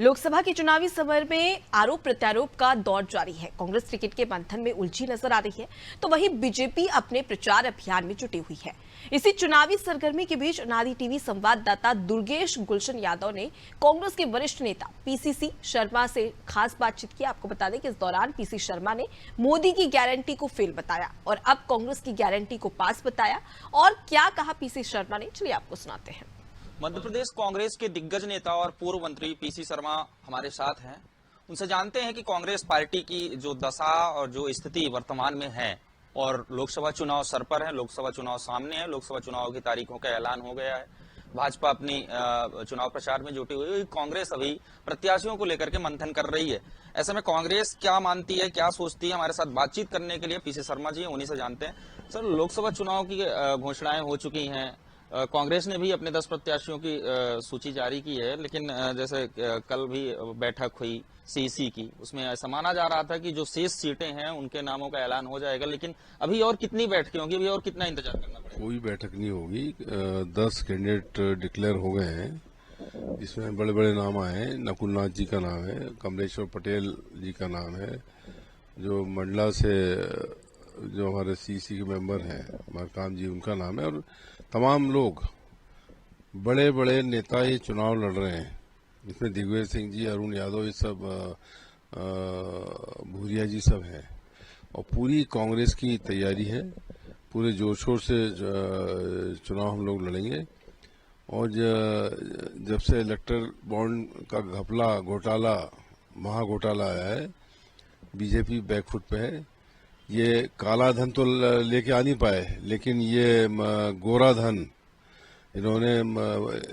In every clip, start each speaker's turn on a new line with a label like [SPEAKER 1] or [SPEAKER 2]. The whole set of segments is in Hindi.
[SPEAKER 1] लोकसभा के चुनावी समर में आरोप प्रत्यारोप का दौर जारी है। कांग्रेस टिकट के मंथन में उलझी नजर आ रही है, तो वहीं बीजेपी अपने प्रचार अभियान में जुटी हुई है। इसी चुनावी सरगर्मी के बीच अनादि टीवी संवाददाता दुर्गेश गुलशन यादव ने कांग्रेस के वरिष्ठ नेता पीसीसी शर्मा से खास बातचीत की। आपको बता दें कि इस दौरान पीसी शर्मा ने मोदी की गारंटी को फेल बताया और अब कांग्रेस की गारंटी को पास बताया। और क्या कहा पीसी शर्मा ने, चलिए आपको सुनाते हैं।
[SPEAKER 2] मध्य प्रदेश कांग्रेस के दिग्गज नेता और पूर्व मंत्री पीसी शर्मा हमारे साथ हैं। उनसे जानते हैं कि कांग्रेस पार्टी की जो दशा और जो स्थिति वर्तमान में है, और लोकसभा चुनाव सर पर है, लोकसभा चुनाव सामने है, लोकसभा चुनाव की तारीखों का ऐलान हो गया है। भाजपा अपनी चुनाव प्रचार में जुटी हुई है। कांग्रेस अभी प्रत्याशियों को लेकर के मंथन कर रही है। ऐसे में कांग्रेस क्या मानती है, क्या सोचती है, हमारे साथ बातचीत करने के लिए पीसी शर्मा जी उन्हीं से जानते हैं। सर, लोकसभा चुनाव की घोषणाएं हो चुकी हैं। कांग्रेस ने भी अपने 10 प्रत्याशियों की सूची जारी की है, लेकिन जैसे कल भी बैठक हुई सीसी की, उसमें ऐसा माना जा रहा था कि जो शेष सीटें हैं उनके नामों का ऐलान हो जाएगा। लेकिन अभी और कितनी बैठकें होंगी, अभी और कितना इंतजार करना पड़ेगा?
[SPEAKER 3] कोई बैठक नहीं होगी। 10 कैंडिडेट डिक्लेयर हो गए हैं। इसमें बड़े बड़े नाम आए हैं। नकुलनाथ जी का नाम है, कमलेश्वर पटेल जी का नाम है, जो मंडला से जो हमारे सीसी के मेंबर हैं मरकाम जी, उनका नाम है, और तमाम लोग बड़े बड़े नेता ये चुनाव लड़ रहे हैं। इसमें दिग्विजय सिंह जी, अरुण यादव, ये सब भूरिया जी सब हैं। और पूरी कांग्रेस की तैयारी है, पूरे जोर शोर से चुनाव हम लोग लड़ेंगे। और जब से इलेक्टर बॉन्ड का घपला घोटाला, महाघोटाला आया है, बीजेपी बैकफुट पे है। ये काला धन तो लेके आ नहीं पाए, लेकिन ये गोरा धन इन्होंने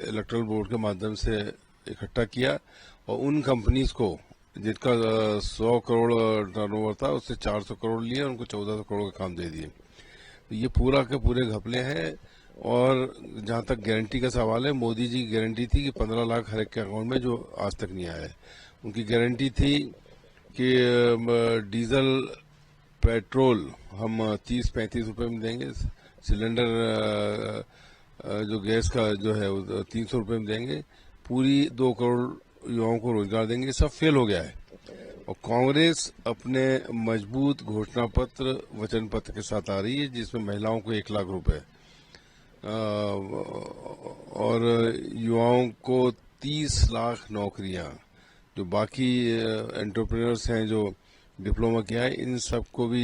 [SPEAKER 3] इलेक्ट्रल बोर्ड के माध्यम से इकट्ठा किया, और उन कंपनीज को जिनका 100 करोड़ टर्नओवर था, उससे 400 करोड़ लिए, उनको 1400 करोड़ का काम दे दिए। तो ये पूरा के पूरे घपले हैं। और जहां तक गारंटी का सवाल है, मोदी जी की गारंटी थी कि 15 लाख हर एक के अकाउंट में, जो आज तक नहीं आया है। उनकी गारंटी थी कि डीजल पेट्रोल हम 30-35 रुपए में देंगे, सिलेंडर जो गैस का जो है 300 रुपए में देंगे, पूरी 2 करोड़ युवाओं को रोजगार देंगे। सब फेल हो गया है। और कांग्रेस अपने मजबूत घोषणा पत्र, वचन पत्र के साथ आ रही है, जिसमें महिलाओं को 1 लाख रुपए और युवाओं को 30 लाख नौकरियां, जो बाकी एंटरप्रेन्योर्स हैं जो डिप्लोमा किया है, इन सबको भी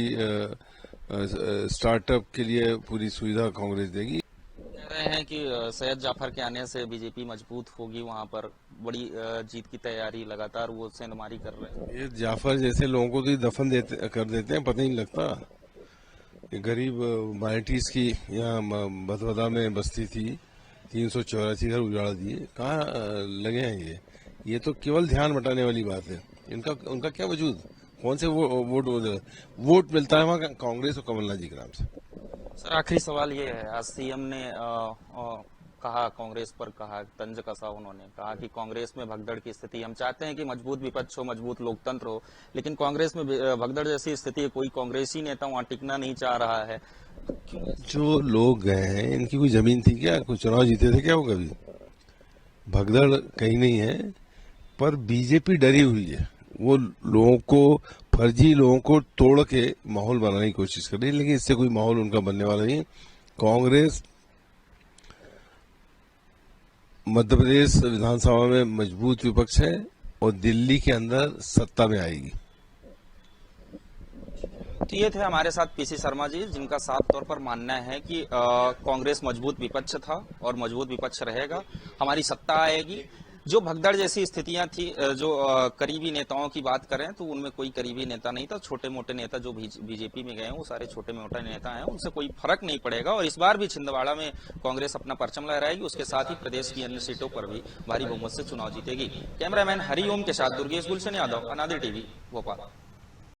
[SPEAKER 3] स्टार्टअप के लिए पूरी सुविधा कांग्रेस देगी।
[SPEAKER 2] कह रहे हैं कि सैयद जाफर के आने से बीजेपी मजबूत होगी, वहां पर बड़ी जीत की तैयारी लगातार वो सेंधमारी कर रहे हैं।
[SPEAKER 3] ये जाफर जैसे लोगों को तो दफन कर देते हैं, पता ही नहीं लगता। ये गरीब माइनॉरिटीज की यहाँ भदभदा में बस्ती थी, 384 घर उजाड़ दिए। कहाँ लगे हैं ये तो केवल ध्यान बटाने वाली बात है। उनका क्या वजूद, कौन से वोट मिलता है वहाँ कांग्रेस और कमलनाथ जी के नाम से।
[SPEAKER 2] सर, आखिरी सवाल ये है, आज सीएम ने कहा, कांग्रेस पर कहा, तंज कसा उन्होंने, कहा कि कांग्रेस में भगदड़ की स्थिति, हम चाहते हैं कि मजबूत विपक्ष हो, मजबूत लोकतंत्र हो, लेकिन कांग्रेस में भगदड़ जैसी स्थिति है, कोई कांग्रेसी नेता वहां टिकना नहीं चाह रहा है।
[SPEAKER 3] जो लोग गए हैं, इनकी कोई जमीन थी क्या? कोई चुनाव जीते थे क्या वो कभी? भगदड़ कहीं नहीं है, पर बीजेपी डरी हुई है। वो लोगों को, फर्जी लोगों को तोड़ के माहौल बनाने की कोशिश कर रही है, लेकिन इससे कोई माहौल उनका बनने वाला नहीं है। कांग्रेस मध्य प्रदेश विधानसभा में मजबूत विपक्ष है और दिल्ली के अंदर सत्ता में आएगी।
[SPEAKER 2] तो ये थे हमारे साथ पीसी शर्मा जी, जिनका साफ तौर पर मानना है कि कांग्रेस मजबूत विपक्ष था और मजबूत विपक्ष रहेगा, हमारी सत्ता आएगी। जो भगदड़ जैसी स्थितियां थी, जो करीबी नेताओं की बात करें तो उनमें कोई करीबी नेता नहीं था। छोटे मोटे नेता जो बीजेपी में गए हैं, वो सारे छोटे मोटे नेता हैं, उनसे कोई फर्क नहीं पड़ेगा। और इस बार भी छिंदवाड़ा में कांग्रेस अपना परचम लहराएगी। उसके साथ ही प्रदेश की अन्य सीटों पर भी भारी बहुमत से चुनाव जीतेगी। कैमरामैन हरिओम के साथ दुर्गेश गुलशन यादव, अनादि टीवी, भोपाल।